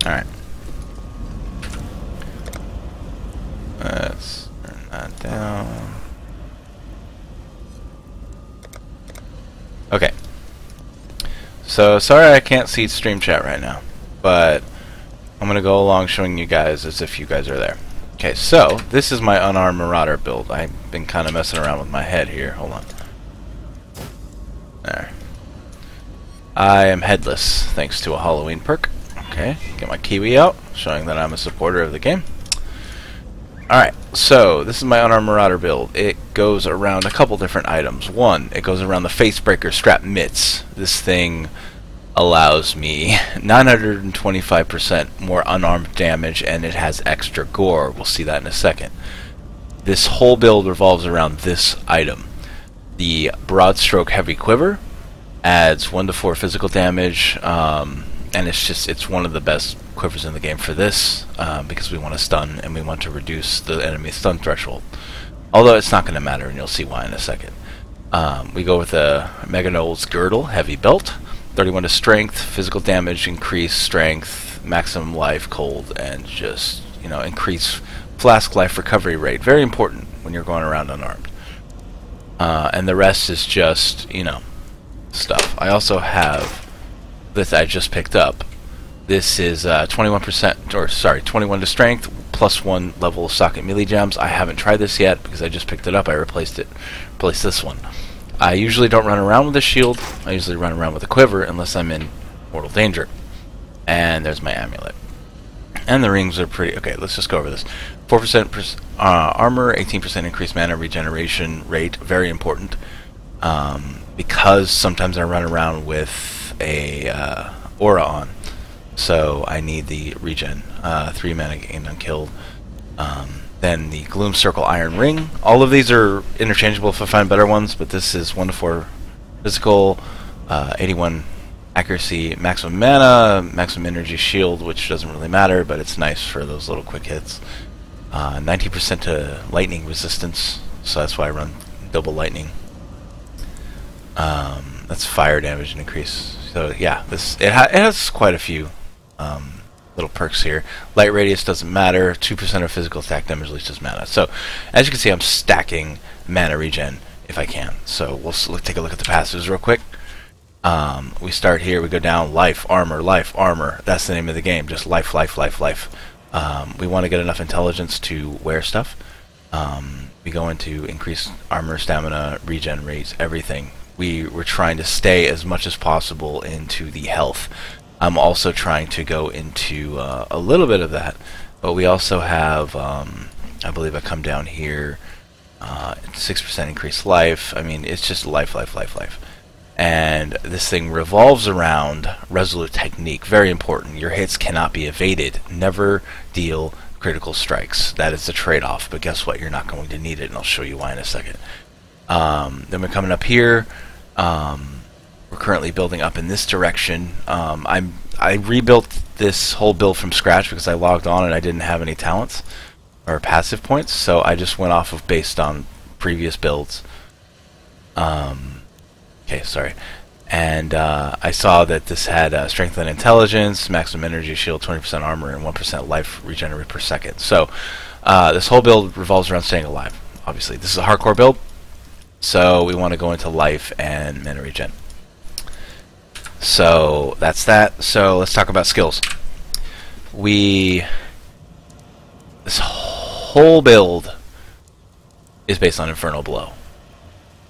Alright. Let's turn that down. Okay. So, sorry I can't see stream chat right now, but I'm gonna go along showing you guys as if you guys are there. Okay, so, this is my Unarmed Marauder build. I've been kind of messing around with my head here. Hold on. There. I am headless, thanks to a Halloween perk. Okay, get my kiwi out, showing that I'm a supporter of the game. Alright, so this is my Unarmed Marauder build. It goes around a couple different items. One, it goes around the Facebreaker Strap Mitts. This thing allows me 925% more unarmed damage, and it has extra gore. We'll see that in a second. This whole build revolves around this item. The Broad Stroke Heavy Quiver adds 1 to 4 physical damage, and it's one of the best quivers in the game for this, because we want to stun and we want to reduce the enemy's stun threshold. Although it's not going to matter, and you'll see why in a second. We go with a Mega Knowles Girdle Heavy Belt, 31 to strength, physical damage, increased strength, maximum life, cold, and just, you know, increase flask life recovery rate. Very important when you're going around unarmed. And the rest is just, you know, stuff. I also have this I just picked up. This is 21 to strength, plus 1 level of socket melee gems. I haven't tried this yet because I just picked it up. I replaced this one. I usually don't run around with a shield. I usually run around with a quiver unless I'm in mortal danger. And there's my amulet. And the rings are pretty... Okay, let's just go over this. 4% armor, 18% increased mana regeneration rate. Very important. Because sometimes I run around with a aura on. So I need the regen. 3 mana gained unkilled. Then the Gloom Circle Iron Ring. All of these are interchangeable if I find better ones, but this is 1 to 4 physical, 81 accuracy, maximum mana, maximum energy shield, which doesn't really matter, but it's nice for those little quick hits. 90% to lightning resistance, so that's why I run double lightning. That's fire damage and increase. So yeah, it has quite a few little perks here. Light radius doesn't matter. 2% of physical attack damage leaches mana. So as you can see, I'm stacking mana regen if I can. So we'll take a look at the passives real quick. We start here. We go down life, armor, life, armor. That's the name of the game. Just life, life, life, life. We want to get enough intelligence to wear stuff. We go into increased armor, stamina, regen rates, everything. We're trying to stay as much as possible into the health. I'm also trying to go into a little bit of that, but we also have, I believe I come down here, 6% increased life. I mean, it's just life, life, life, life. And this thing revolves around resolute technique. Very important. Your hits cannot be evaded. Never deal critical strikes. That is the trade-off, but guess what? You're not going to need it, and I'll show you why in a second. Then we're coming up here. We're currently building up in this direction. I rebuilt this whole build from scratch because I logged on and I didn't have any talents or passive points, so I just went off of based on previous builds. Okay, sorry. And I saw that this had strength and intelligence, maximum energy shield, 20% armor, and 1% life regenerate per second. So this whole build revolves around staying alive. Obviously, this is a hardcore build, so we want to go into life and mana regen. So that's that. So let's talk about skills. This whole build is based on Infernal Blow.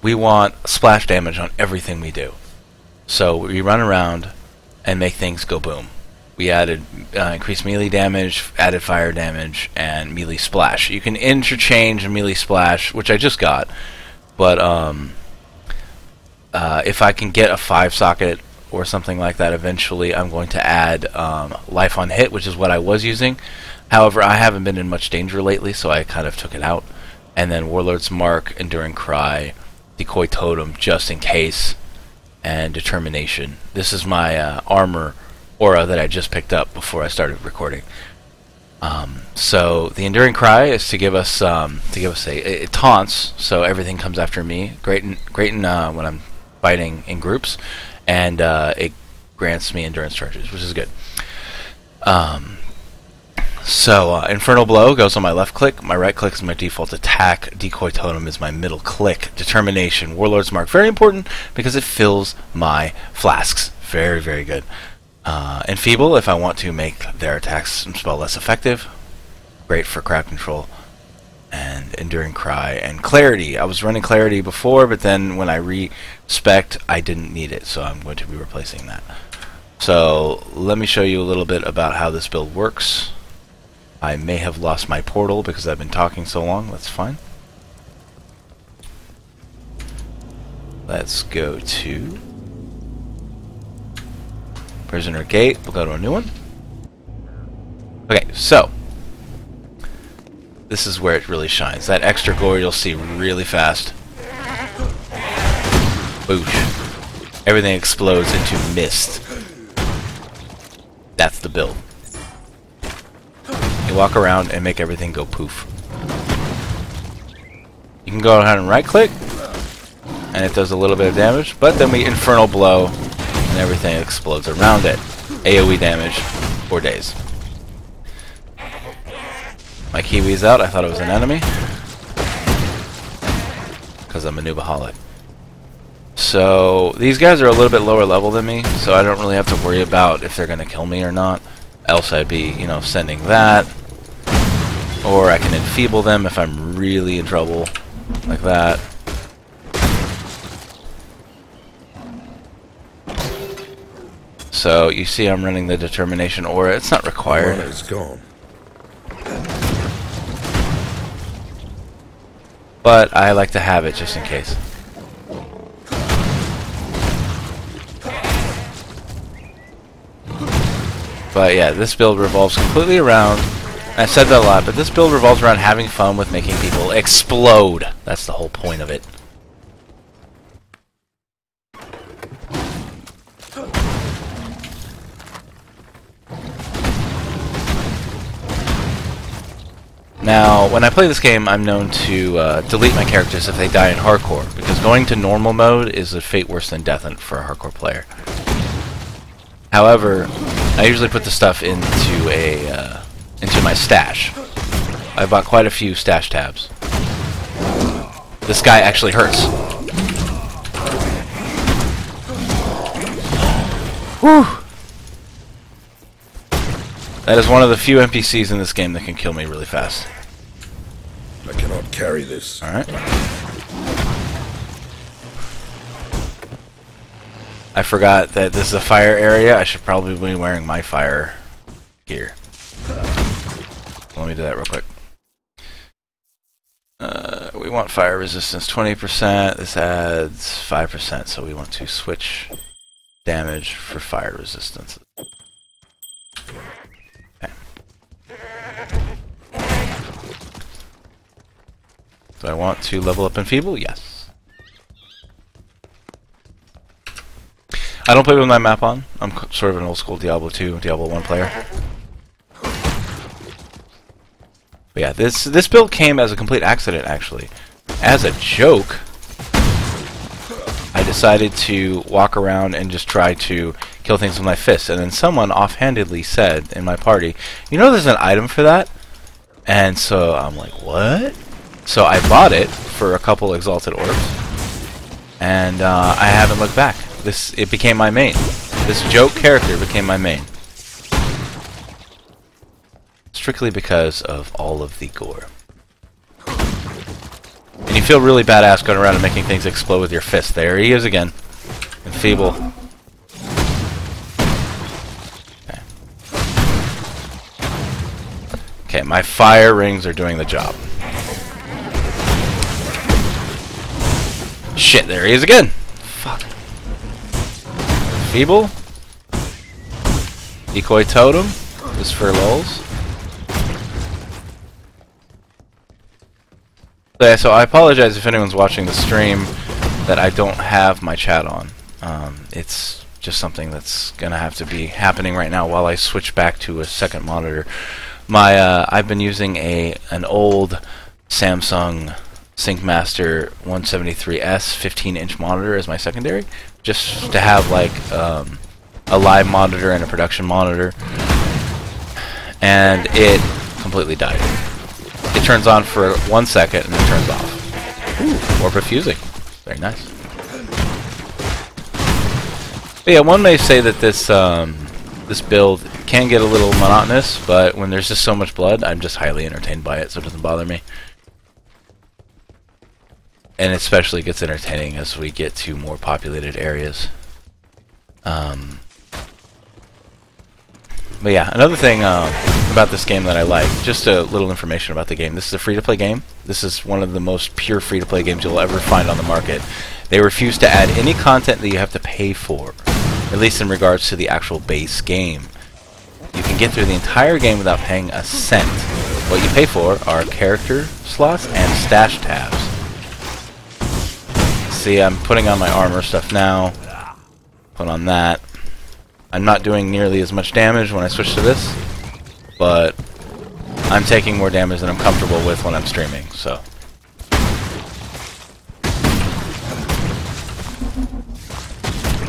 We want splash damage on everything we do. So we run around and make things go boom. We added increased melee damage, added fire damage, and melee splash. You can interchange melee splash, which I just got, but if I can get a 5-socket or something like that eventually, I'm going to add life on hit, which is what I was using. However, I haven't been in much danger lately, so I kind of took it out. And then Warlord's Mark, Enduring Cry, Decoy Totem, just in case, and Determination. This is my armor aura that I just picked up before I started recording. So the Enduring Cry is to give us it taunts, so everything comes after me. Great in when I'm fighting in groups, and it grants me endurance charges, which is good. Infernal Blow goes on my left click, my right click is my default attack, Decoy Totem is my middle click, Determination, Warlord's Mark, very important because it fills my flasks. Very, very good. Enfeeble, if I want to make their attacks and spell less effective. Great for crowd control. And Enduring Cry. And Clarity. I was running Clarity before, but then when I respect, I didn't need it, so I'm going to be replacing that. So, let me show you a little bit about how this build works. I may have lost my portal because I've been talking so long. That's fine. Let's go to Prisoner Gate. We'll go to a new one. Okay, so this is where it really shines. That extra gore you'll see really fast. Boosh. Everything explodes into mist. That's the build. You walk around and make everything go poof. You can go ahead and right click and it does a little bit of damage, but then we Infernal Blow and everything explodes around it. AoE damage for days. My Kiwi's out. I thought it was an enemy because I'm a noobaholic. So these guys are a little bit lower level than me, so I don't really have to worry about if they're going to kill me or not. Else I'd be, you know, sending that. Or I can enfeeble them if I'm really in trouble, like that. So you see I'm running the Determination Aura. It's not required. It's gone. But I like to have it just in case. But yeah, this build revolves completely around, I said that a lot, but this build revolves around having fun with making people explode. That's the whole point of it. Now, when I play this game, I'm known to delete my characters if they die in hardcore, because going to normal mode is a fate worse than death for a hardcore player. However, I usually put the stuff into my stash. I bought quite a few stash tabs. This guy actually hurts. Whew! That is one of the few NPCs in this game that can kill me really fast. I cannot carry this. Alright. I forgot that this is a fire area. I should probably be wearing my fire gear. Let me do that real quick. We want fire resistance 20%. This adds 5%, so we want to switch damage for fire resistance. Okay. Do I want to level up Enfeeble? Yes. I don't play with my map on. I'm sort of an old school Diablo 2, Diablo 1 player. But yeah, this build came as a complete accident, actually. As a joke, I decided to walk around and just try to kill things with my fists, and then someone offhandedly said in my party, "You know there's an item for that?" And so I'm like, what? So I bought it for a couple Exalted Orbs, and I haven't looked back. It became my main. This joke character became my main. Strictly because of all of the gore. And you feel really badass going around and making things explode with your fist. There he is again. Enfeeble. Okay. Okay, my fire rings are doing the job. Shit, there he is again! Fuck. Feeble. Decoy Totem. Just for lulz. Yeah, so I apologize if anyone's watching the stream that I don't have my chat on. It's just something that's gonna have to be happening right now while I switch back to a second monitor. I've been using an old Samsung SyncMaster 173S 15-inch monitor as my secondary, just to have like a live monitor and a production monitor. and it completely died. It turns on for 1 second and then turns off. Ooh, orb of fusing. Very nice. But yeah, one may say that this this build can get a little monotonous, but when there's just so much blood, I'm just highly entertained by it, so it doesn't bother me. And it especially gets entertaining as we get to more populated areas. But yeah, another thing about this game that I like, just a little information about the game. This is a free-to-play game. This is one of the most pure free-to-play games you'll ever find on the market. They refuse to add any content that you have to pay for, at least in regards to the actual base game. You can get through the entire game without paying a cent. What you pay for are character slots and stash tabs. See, I'm putting on my armor stuff now. Put on that. I'm not doing nearly as much damage when I switch to this, but I'm taking more damage than I'm comfortable with when I'm streaming, so.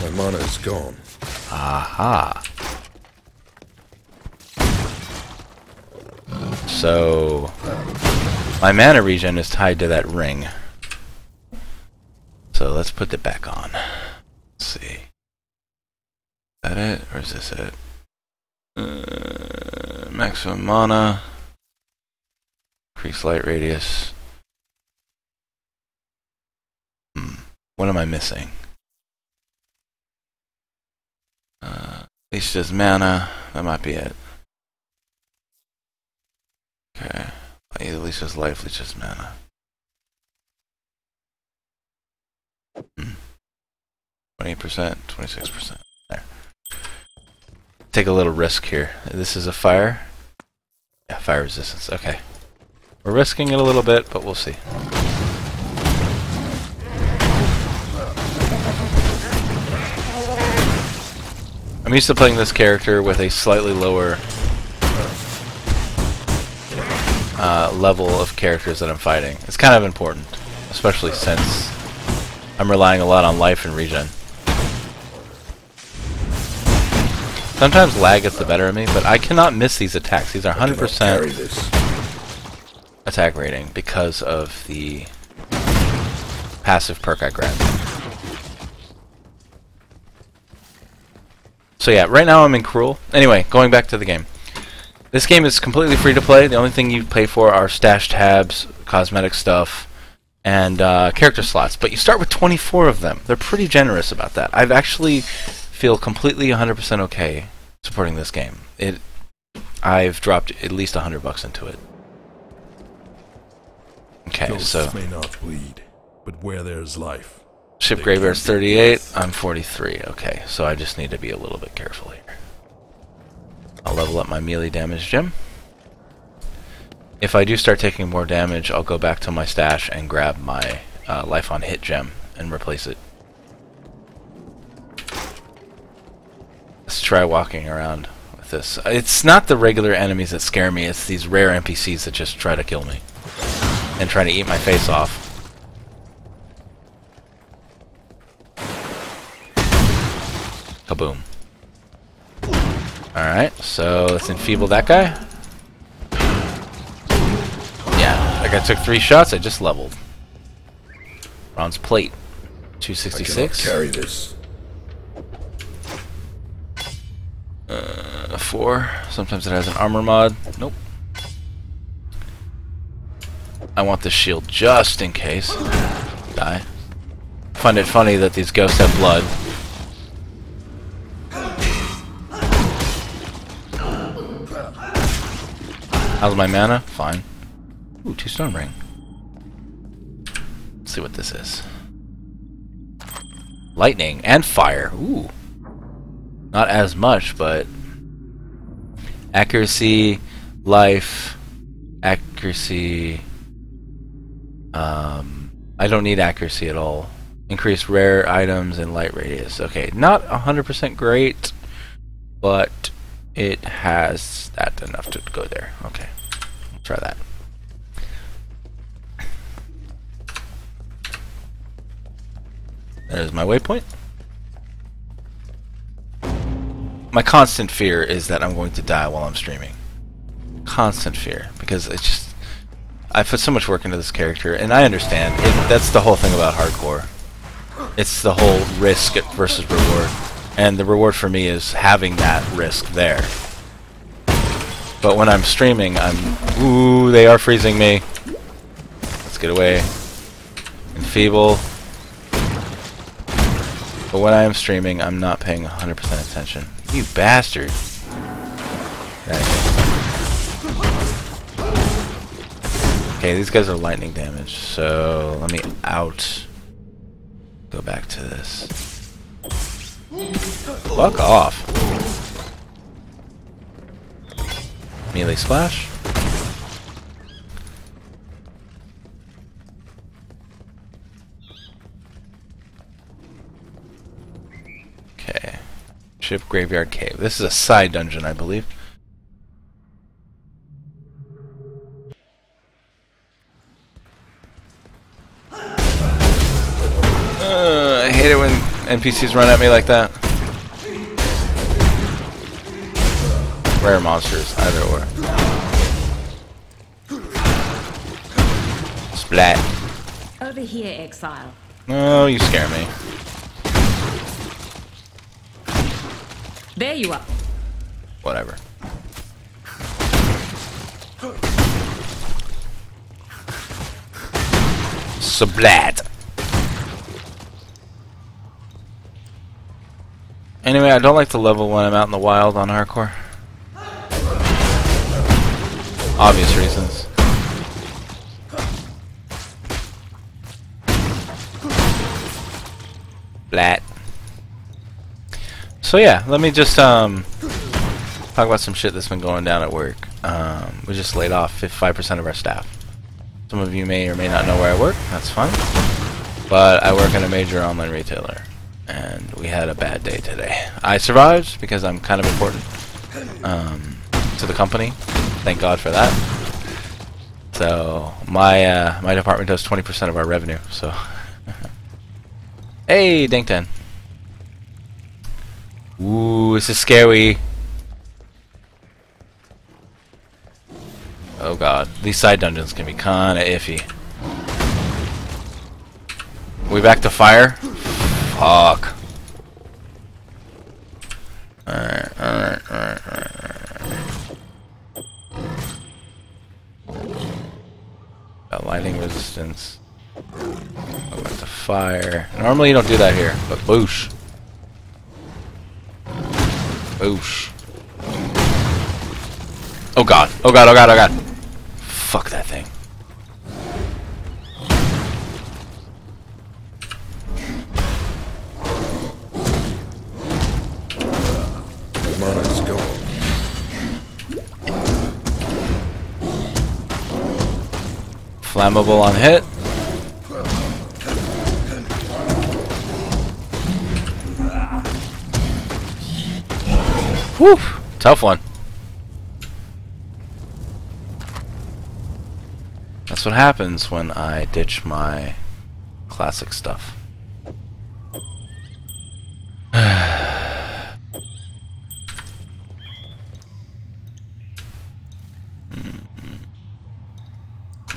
My mana is gone. Aha. So, my mana regen is tied to that ring. So let's put it back on. Let's see. Is that it? Or is this it? Maximum mana. Increase light radius. What am I missing? Leashes mana. That might be it. Okay. Either leashes life, leashes mana. 20%, 26%. There. Take a little risk here. This is a fire. Yeah, fire resistance. Okay. We're risking it a little bit, but we'll see. I'm used to playing this character with a slightly lower level of characters that I'm fighting. It's kind of important, especially since I'm relying a lot on life and regen. Sometimes lag gets the better of me, but I cannot miss these attacks. These are 100% attack rating because of the passive perk I grabbed. So yeah, right now I'm in Cruel. Anyway, going back to the game. This game is completely free to play. The only thing you pay for are stash tabs, cosmetic stuff, and character slots. But you start with 24 of them. They're pretty generous about that. I've actually feel completely 100% okay supporting this game. I've dropped at least $100 into it. Okay, Ghosts so may not bleed, but where there's life. Ship Graveyard's 38, I'm 43. Okay, so I just need to be a little bit careful here. I'll level up my melee damage gem. If I do start taking more damage, I'll go back to my stash and grab my life on hit gem and replace it. Let's try walking around with this. It's not the regular enemies that scare me, it's these rare NPCs that just try to kill me and try to eat my face off. Kaboom. Alright, so let's enfeeble that guy. Yeah, like I took 3 shots, I just leveled. Bronze plate. 266. I cannot carry this. 4. Sometimes it has an armor mod. Nope. I want this shield just in case. Die. Find it funny that these ghosts have blood. How's my mana? Fine. Ooh, 2 stone ring. Let's see what this is. Lightning and fire. Ooh. Not as much, but accuracy, life, accuracy. I don't need accuracy at all. Increase rare items and light radius. Okay, not 100% great, but it has that enough to go there. Okay, we'll try that. There's my waypoint. My constant fear is that I'm going to die while I'm streaming. constant fear, because it's just, I put so much work into this character, and I understand. That's the whole thing about hardcore. It's the whole risk versus reward, and the reward for me is having that risk there. But when I'm streaming, ooh, they are freezing me. Let's get away. Enfeeble. But when I am streaming, I'm not paying 100% attention. You bastard. Okay, these guys are lightning damage, so let me go back to this. Fuck off. Melee splash. Okay. Ship Graveyard Cave. This is a side dungeon, I believe. I hate it when NPCs run at me like that. Rare monsters, either or. Splat. Over here, Exile. Oh, you scare me. There you are. Whatever. Splat. Anyway, I don't like to level when I'm out in the wild on hardcore. Obvious reasons. Blat. So yeah, let me just talk about some shit that's been going down at work. We just laid off 5% of our staff. Some of you may or may not know where I work. That's fine. But I work in a major online retailer, and we had a bad day today. I survived because I'm kind of important to the company. Thank God for that. So my my department does 20% of our revenue. So hey, Dink 10. Ooh, this is scary. Oh God, these side dungeons can be kinda iffy. We back to fire? Fuck. Alright. Got lightning resistance. Go back to fire. Normally you don't do that here, but boosh. Boosh. Oh God. Oh God, oh God, oh God. Fuck that thing. Mana's gone. Flammable on hit. Whew. Tough one. That's what happens when I ditch my classic stuff.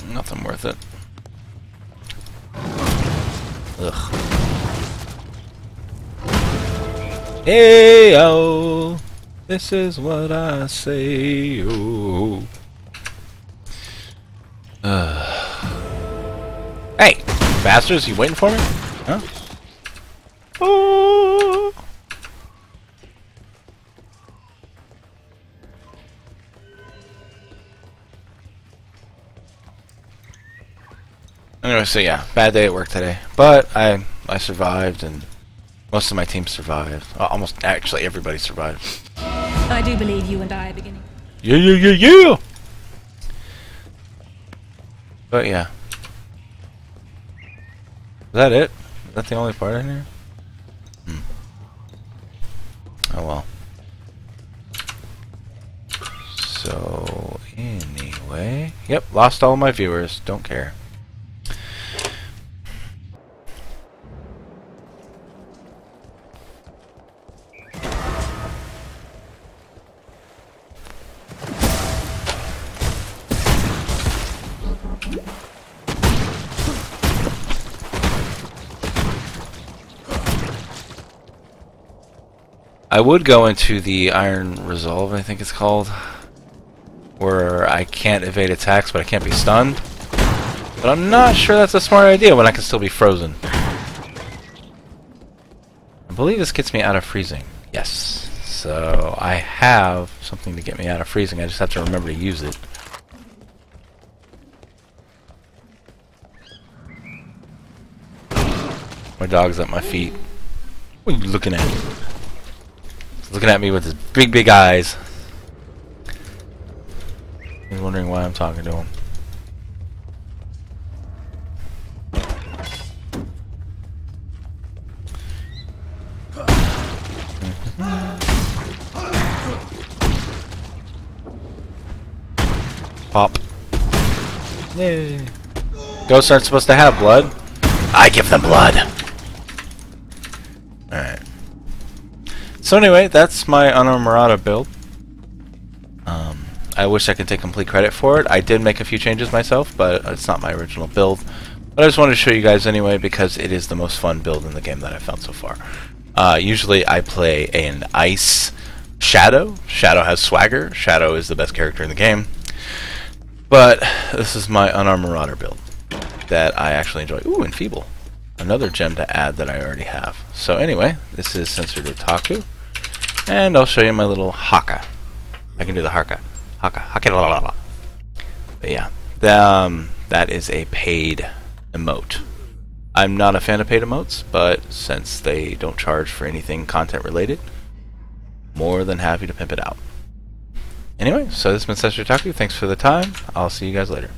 Nothing worth it. Ugh. Hey yo, this is what I say. Oh. Hey, bastards, you waiting for me? Huh? Oh. Anyway, so yeah, bad day at work today, but I survived, and most of my team survived. Almost, actually, everybody survived. I do believe you and I are beginning. Yeah, yeah, yeah, yeah. But yeah, is that it? Is that the only part in here? Oh well. So anyway, yep, lost all my viewers. Don't care. I would go into the Iron Resolve, I think it's called, where I can't evade attacks, but I can't be stunned. But I'm not sure that's a smart idea when I can still be frozen. I believe this gets me out of freezing. Yes. So I have something to get me out of freezing. I just have to remember to use it. My dog's at my feet. What are you looking at? He's looking at me with his big, big eyes. He's wondering why I'm talking to him. Pop. Yay. Ghosts aren't supposed to have blood. I give them blood. Alright. So anyway, that's my Unarmed Marauder build. I wish I could take complete credit for it. I did make a few changes myself, but it's not my original build. But I just wanted to show you guys anyway because it is the most fun build in the game that I've found so far. Usually I play an Ice Shadow. Shadow has swagger. Shadow is the best character in the game. But this is my Unarmed Marauder build that I actually enjoy. Ooh, Enfeeble. Another gem to add that I already have. So anyway, this is Censored Otaku. And I'll show you my little haka. I can do the haka. Haka la la la. But yeah, that is a paid emote. I'm not a fan of paid emotes, but since they don't charge for anything content related, more than happy to pimp it out. Anyway, so this has been Censored Otaku. Thanks for the time. I'll see you guys later.